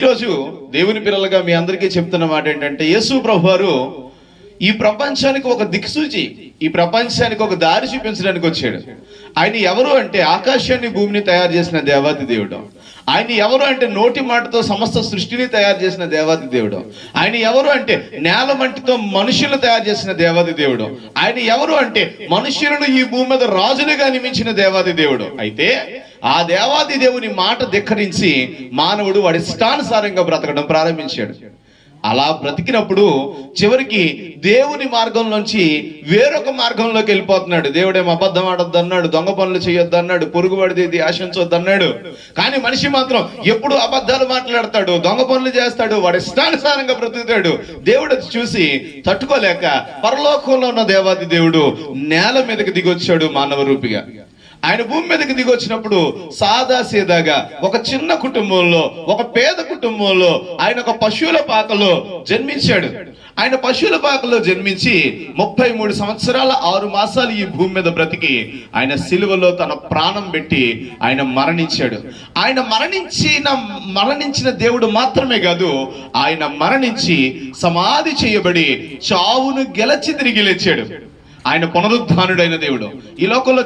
ఈరోజు దేవుని పిల్లలుగా మీ అందరికీ చెప్తున్న మాట ఏంటంటే, యేసు ప్రభువారు ఈ ప్రపంచానికి ఒక దిక్సూచి, ఈ ప్రపంచానికి ఒక దారి చూపించడానికి వచ్చాడు. ఆయన ఎవరు అంటే ఆకాశాన్ని భూమిని తయారు చేసిన దేవాది దేవుడు. ఆయన ఎవరు అంటే నోటి మాటతో సమస్త సృష్టిని తయారు చేసిన దేవాది దేవుడు. ఆయన ఎవరు అంటే నేల మట్టితో మనుషులను తయారు చేసిన దేవాది దేవుడు. ఆయన ఎవరు అంటే మనుషులను ఈ భూమి మీద రాజులుగా నియమించిన దేవాది దేవుడు. అయితే ఆ దేవాది దేవుని మాట ధిక్కరించి మానవుడు వాడి ఇష్టానుసారంగా బ్రతకడం ప్రారంభించాడు. అలా బ్రతికినప్పుడు చివరికి దేవుని మార్గంలోంచి వేరొక మార్గంలోకి వెళ్ళిపోతున్నాడు. దేవుడేమో అబద్ధం ఆడొద్దు అన్నాడు, దొంగ పనులు చేయొద్దు అన్నాడు, పొరుగుబడిది ఆశించొద్దు అన్నాడు. కానీ మనిషి మాత్రం ఎప్పుడు అబద్ధాలు మాట్లాడతాడు, దొంగ పనులు చేస్తాడు, వాడి ఇష్టానుసారంగా బ్రతుకుతాడు. దేవుడు చూసి తట్టుకోలేక పరలోకంలో ఉన్న దేవాది దేవుడు నేల మీదకి దిగొచ్చాడు మానవ రూపిగా. ఆయన భూమి మీదకి దిగి వచ్చినప్పుడు సాదా సీదాగా ఒక చిన్న కుటుంబంలో, ఒక పేద కుటుంబంలో ఆయన ఒక పశువుల పాకలో జన్మించాడు. ఆయన పశువుల పాకలో జన్మించి 33 సంవత్సరాల 6 మాసాలు ఈ భూమి మీద బ్రతికి ఆయన సిలువలో తన ప్రాణం పెట్టి ఆయన మరణించాడు. ఆయన మరణించిన దేవుడు మాత్రమే కాదు, ఆయన మరణించి సమాధి చేయబడి చావును గెలచి తిరిగి లేచాడు. ఆయన పునరుద్ధానుడైన దేవుడు. ఈ లోకంలో